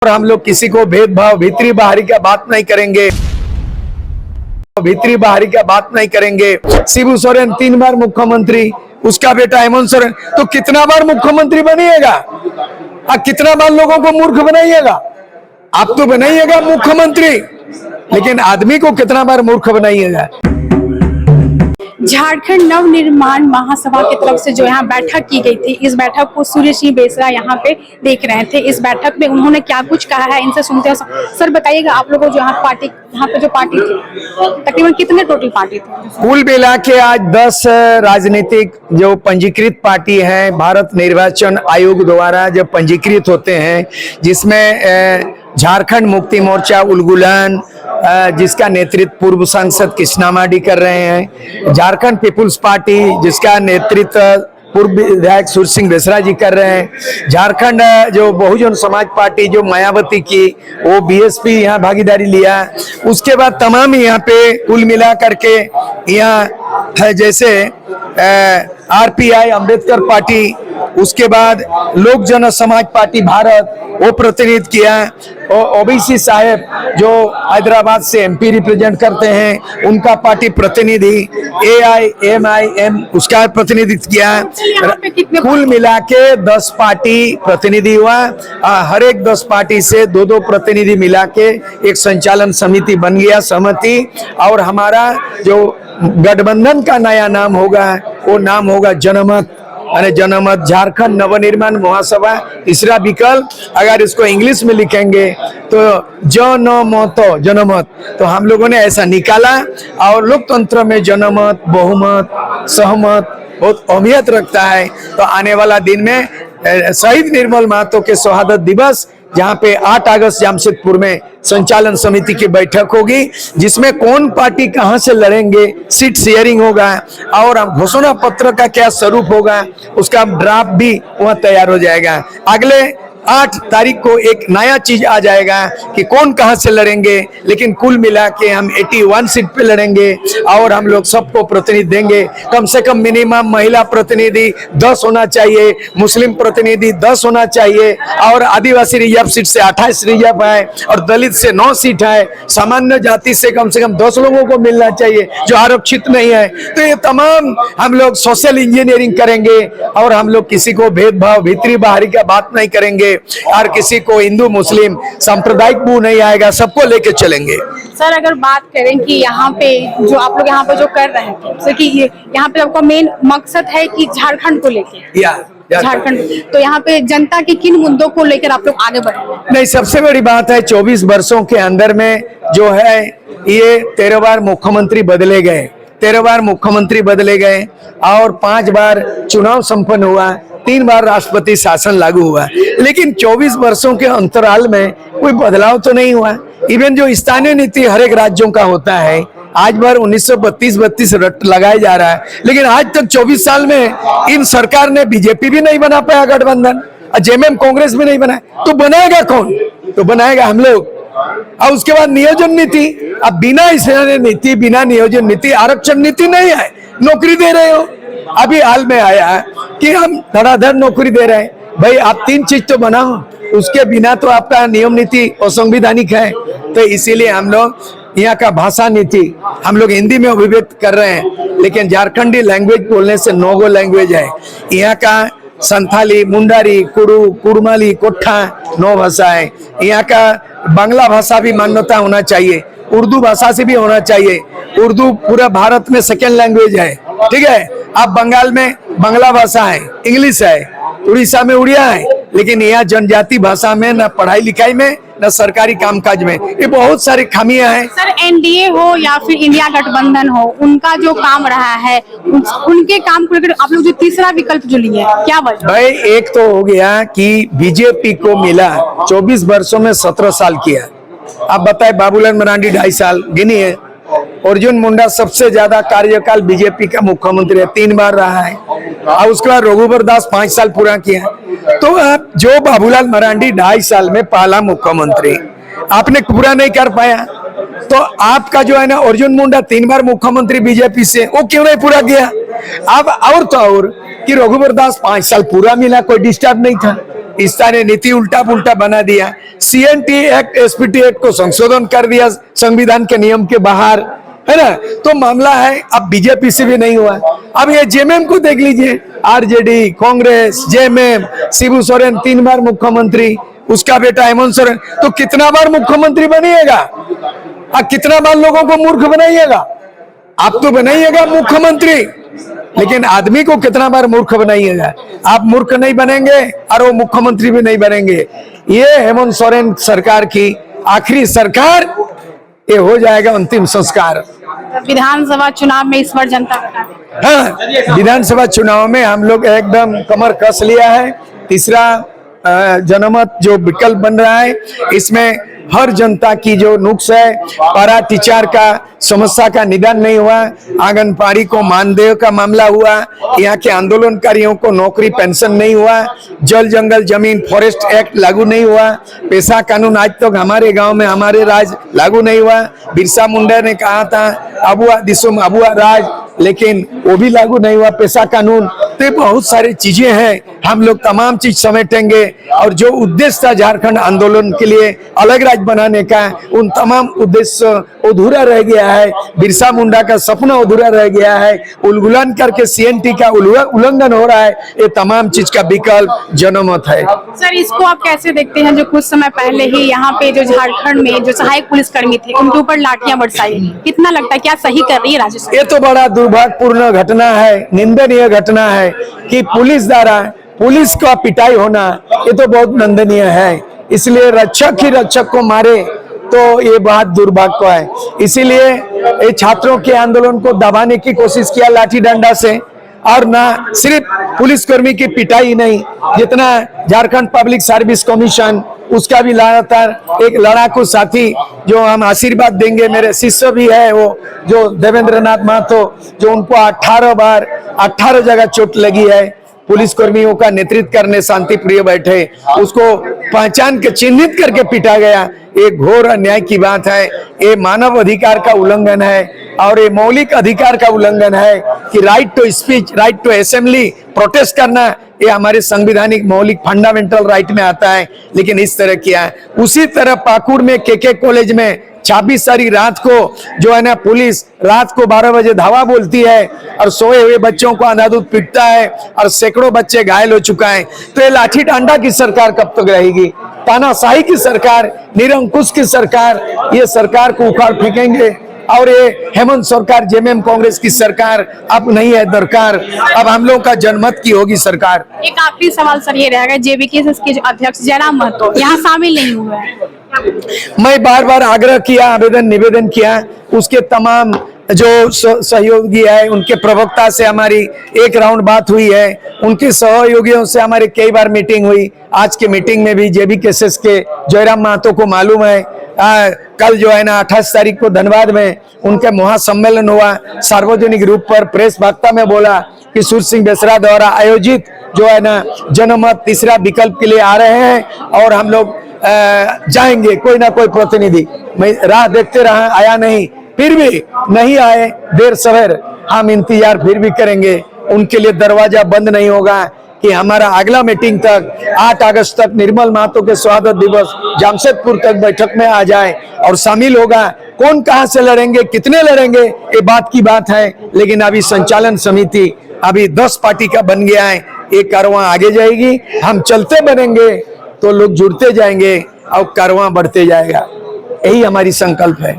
और हम लोग किसी को भेदभाव भीतरी बाहरी का बात नहीं करेंगे, भीतरी बाहरी का बात नहीं करेंगे। शिबू सोरेन 3 बार मुख्यमंत्री, उसका बेटा हेमंत सोरेन तो कितना बार मुख्यमंत्री बनिएगा? कितना बार लोगों को मूर्ख बनाइएगा? आप तो बनाइएगा मुख्यमंत्री, लेकिन आदमी को कितना बार मूर्ख बनाइएगा? झारखंड नवनिर्माण महासभा की तरफ से जो यहाँ बैठक की गई थी, इस बैठक को सूर्य सिंह बेसरा यहाँ पे देख रहे थे। इस बैठक में उन्होंने क्या कुछ कहा है, इनसे सुनते हैं। सर बताइएगा, आप लोगों को जो यहाँ पे जो पार्टी थी, तकरीबन कितने टोटल पार्टी थे? कुल मिला के आज 10 राजनीतिक जो पंजीकृत पार्टी है भारत निर्वाचन आयोग द्वारा जो पंजीकृत होते हैं, जिसमें झारखंड मुक्ति मोर्चा उलगुलान, जिसका नेतृत्व पूर्व सांसद कृष्णा माडी कर रहे हैं, झारखंड पीपुल्स पार्टी जिसका नेतृत्व पूर्व विधायक सूर्य सिंह बेसरा जी कर रहे हैं, झारखंड जो बहुजन समाज पार्टी जो मायावती की वो बीएसपी यहाँ भागीदारी लिया। उसके बाद तमाम यहाँ पे कुल मिला करके यहाँ है जैसे आरपीआई अम्बेडकर पार्टी, उसके बाद लोक जन समाज पार्टी भारत वो प्रतिनिधित्व किया, और ओबीसी साहब जो हैदराबाद से एमपी रिप्रेजेंट करते हैं उनका पार्टी प्रतिनिधि, AIMIM उसका प्रतिनिधित्व किया। कुल मिला के 10 पार्टी प्रतिनिधि हुआ। हर एक 10 पार्टी से 2-2 प्रतिनिधि मिला के एक संचालन समिति बन गया, सहमति। और हमारा जो गठबंधन का नया नाम होगा वो नाम होगा जनमत, यानी जनमत झारखंड नवनिर्माण महासभा। तीसरा विकल्प अगर इसको इंग्लिश में लिखेंगे तो जनमत, तो हम लोगों ने ऐसा निकाला। और लोकतंत्र में जनमत, बहुमत, सहमत बहुत अहमियत रखता है। तो आने वाला दिन में शहीद निर्मल महतो के शहादत दिवस, जहाँ पे 8 अगस्त जमशेदपुर में संचालन समिति की बैठक होगी, जिसमें कौन पार्टी कहां से लड़ेंगे, सीट शेयरिंग होगा, और घोषणा पत्र का क्या स्वरूप होगा उसका ड्राफ्ट भी वहां तैयार हो जाएगा। अगले 8 तारीख को एक नया चीज आ जाएगा कि कौन कहां से लड़ेंगे, लेकिन कुल मिला के हम 81 सीट पे लड़ेंगे और हम लोग सबको प्रतिनिधि देंगे। कम से कम मिनिमम महिला प्रतिनिधि 10 होना चाहिए, मुस्लिम प्रतिनिधि 10 होना चाहिए, और आदिवासी रिजर्व सीट से 28 रिजर्व है, और दलित से 9 सीट है, सामान्य जाति से कम 10 लोगों को मिलना चाहिए जो आरक्षित नहीं है। तो ये तमाम हम लोग सोशल इंजीनियरिंग करेंगे, और हम लोग किसी को भेदभाव भीतरी बाहरी का बात नहीं करेंगे, और किसी को हिंदू मुस्लिम सांप्रदायिक मुंह नहीं आएगा, सबको लेके चलेंगे। सर अगर बात करें कि यहाँ पे जो आप लोग यहाँ पे जो कर रहे हैं, जैसे कि यहाँ पे आपका मेन मकसद है कि झारखंड को लेके, झारखंड, तो यहाँ पे जनता के किन मुद्दों को लेकर आप लोग आगे बढ़े? नहीं, सबसे बड़ी बात है 24 वर्षों के अंदर में जो है ये 13 बार मुख्यमंत्री बदले गए, 13 बार मुख्यमंत्री बदले गए, और 5 बार चुनाव संपन्न हुआ, 3 बार राष्ट्रपति शासन लागू हुआ, लेकिन 24 वर्षों के अंतराल में कोई बदलाव तो नहीं हुआ। इवन जो स्थानीय नीति हर एक राज्यों का होता है, आज बार 1932 लगाया जा रहा है, लेकिन आज तक 24 साल में इन सरकार ने बीजेपी भी नहीं बना पाया गठबंधन, जेएमएम कांग्रेस भी नहीं बनाया, तो बनाएगा कौन? तो बनाएगा हम लोग। और उसके बाद नियोजन नीति, अब बिना नीति, बिना नियोजन नीति, आरक्षण नीति नहीं है, नौकरी दे रहे हो। अभी हाल में आया कि हम धड़ाधड़ नौकरी दे रहे हैं, भाई आप 3 चीज तो बनाओ, उसके बिना तो आपका नियम नीति असंवैधानिक है। तो इसीलिए हम लोग यहाँ का भाषा नीति हम लोग हिंदी में अभिव्यक्त कर रहे हैं, लेकिन झारखंडी लैंग्वेज बोलने से 9 गो लैंग्वेज है। यहाँ का संथाली, मुंडारी, कुड़ू, कुड़माली, कोठा 9 भाषा है। यहाँ का बांग्ला भाषा भी मान्यता होना चाहिए, उर्दू भाषा से भी होना चाहिए। उर्दू पूरा भारत में 2nd लैंग्वेज है, ठीक है। अब बंगाल में बांग्ला भाषा है, इंग्लिश है, उड़ीसा में उड़िया है, लेकिन यहाँ जनजाति भाषा में न पढ़ाई लिखाई में न सरकारी कामकाज में, ये बहुत सारी खामियां हैं। सर एनडीए हो या फिर इंडिया गठबंधन हो, उनका जो काम रहा है, उनके काम को लेकर आप लोग जो तीसरा विकल्प जो लिए, क्या वजह? भाई एक तो हो गया कि बीजेपी को मिला 24 वर्षों में 17 साल किया। आप बताए बाबूलाल मरांडी 2.5 साल गिनी है, अर्जुन मुंडा सबसे ज्यादा कार्यकाल बीजेपी का मुख्यमंत्री है, 3 बार रहा है, और उसके बाद रघुवर दास 5 साल पूरा किया। तो आप जो बाबूलाल मरांडी 2.5 साल में पहला मुख्यमंत्री आपने पूरा नहीं कर पाया, तो आपका जो है ना अर्जुन मुंडा 3 बार मुख्यमंत्री बीजेपी से, वो क्यों नहीं पूरा किया? अब और तो और कि रघुवर दास 5 साल पूरा मिला, कोई डिस्टर्ब नहीं था, इस्ता ने नीति उल्टा पुल्टा बना दिया, CNT एक्ट, SPT एक्ट को संशोधन कर दिया संविधान के नियम के बाहर, है ना। तो मामला है अब बीजेपी से भी नहीं हुआ। अब ये JMM को देख लीजिए, RJD, कांग्रेस, JMM, शिबू सोरेन 3 बार मुख्यमंत्री, उसका बेटा हेमंत सोरेन, तो कितना बार मुख्यमंत्री बनिएगा? अब कितना बार लोगों को मूर्ख बनाइएगा? आप तो बनाइएगा मुख्यमंत्री, लेकिन आदमी को कितना बार मूर्ख बनाइएगा? आप मूर्ख नहीं बनेंगे और वो मुख्यमंत्री भी नहीं बनेंगे। ये हेमंत सोरेन सरकार की आखिरी सरकार, ये हो जाएगा अंतिम संस्कार। विधानसभा चुनाव में इस बार जनता का, हाँ, विधानसभा चुनाव में हम लोग एकदम कमर कस लिया है। तीसरा जनमत जो विकल्प बन रहा है, इसमें हर जनता की जो नुक्स है, पारा टीचर का समस्या का निदान नहीं हुआ, आंगनबाड़ी को मानदेय का मामला हुआ, यहाँ के आंदोलनकारियों को नौकरी पेंशन नहीं हुआ, जल जंगल जमीन फॉरेस्ट एक्ट लागू नहीं हुआ, पेशा कानून आज तक हमारे गांव में हमारे राज लागू नहीं हुआ। बिरसा मुंडा ने कहा था अबुआ दिसुम अबुआ राज, लेकिन वो भी लागू नहीं हुआ पेशा कानून। तो बहुत सारी चीजें हैं, हम लोग तमाम चीज समेटेंगे और जो उद्देश्य था झारखंड आंदोलन के लिए अलग राज्य बनाने का, उन तमाम उद्देश्य अधूरा रह गया है। बिरसा मुंडा का सपना अधूरा रह गया है, उल्लंघन करके CNT का उल्लंघन हो रहा है। ये तमाम चीज का विकल्प जनमत है। सर इसको आप कैसे देखते हैं, जो कुछ समय पहले ही यहाँ पे जो झारखंड में जो सहायक पुलिसकर्मी थे उनके ऊपर लाठियां बरसाई, कितना लगता है क्या सही कर रही है राज्य सरकार? ये तो बड़ा दुर्भाग्यपूर्ण घटना है, निंदनीय घटना है कि पुलिस द्वारा पुलिस का पिटाई होना, ये तो बहुत निंदनीय है। इसलिए रक्षक ही रक्षक को मारे तो ये बहुत दुर्भाग्य है। इसीलिए ये छात्रों के आंदोलन को दबाने की कोशिश किया लाठी डंडा से, और ना सिर्फ पुलिसकर्मी की पिटाई नहीं, जितना झारखंड पब्लिक सर्विस कमीशन उसका भी लगातार एक लड़ाकू साथी जो हम आशीर्वाद देंगे, मेरे शिष्य भी है वो जो देवेंद्र नाथ महतो, जो उनको 18 जगह चोट लगी है, पुलिस कर्मियों का नेतृत्व करने शांति प्रिय बैठे, उसको पहचान के चिन्हित करके पीटा गया। ये घोर अन्याय की बात है, ये मानव अधिकार का उल्लंघन है और ये मौलिक अधिकार का उल्लंघन है कि right to speech, right to assembly, protest करना, ये हमारे संवैधानिक मौलिक फंडामेंटल राइट में आता है। लेकिन इस तरह किया है। उसी तरह पाकुड़ में KK कॉलेज में 26 तारीख रात को जो है ना, पुलिस रात को 12 बजे धावा बोलती है और सोए हुए बच्चों को अंधाधुंध पीटता है और सैकड़ों बच्चे घायल हो चुका है। तो ये लाठी डंडा की सरकार कब तक रहेगी? तानाशाही की सरकार, निरंकुश की सरकार, ये सरकार को उखाड़ फेंकेंगे। और ये हेमंत सरकार, JMM कांग्रेस की सरकार अब नहीं है दरकार, अब हम लोगों का जनमत की होगी सरकार। एक आखिरी सवाल सर ये रहेगा, JVKS के जो अध्यक्ष जयराम महतो यहाँ शामिल नहीं हुए हैं। मैं बार बार आग्रह किया, निवेदन किया, उसके तमाम जो सहयोगी है उनके प्रवक्ता से हमारी एक राउंड बात हुई है, उनके सहयोगियों से हमारी कई बार मीटिंग हुई। आज के मीटिंग में भी JVKS के जयराम महतो को मालूम है, कल जो है ना 28 तारीख को धनबाद में उनके महासम्मेलन हुआ, सार्वजनिक रूप पर प्रेस वार्ता में बोला कि सूर्य सिंह बेसरा द्वारा आयोजित जो है ना जनमत तीसरा विकल्प के लिए आ रहे हैं और हम लोग जाएंगे, कोई ना कोई प्रतिनिधि। मैं राह देखते रहा, आया नहीं, फिर भी नहीं आए, देर सवेर हम इंतजार फिर भी करेंगे। उनके लिए दरवाजा बंद नहीं होगा कि हमारा अगला मीटिंग तक 8 अगस्त तक निर्मल महतो के शहादत दिवस जमशेदपुर तक बैठक में आ जाए और शामिल होगा। कौन कहां से लड़ेंगे, कितने लड़ेंगे, ये बात की बात है, लेकिन अभी संचालन समिति अभी 10 पार्टी का बन गया है। ये कारवां आगे जाएगी, हम चलते बनेंगे तो लोग जुड़ते जाएंगे और कारवां बढ़ते जाएगा। यही हमारी संकल्प है।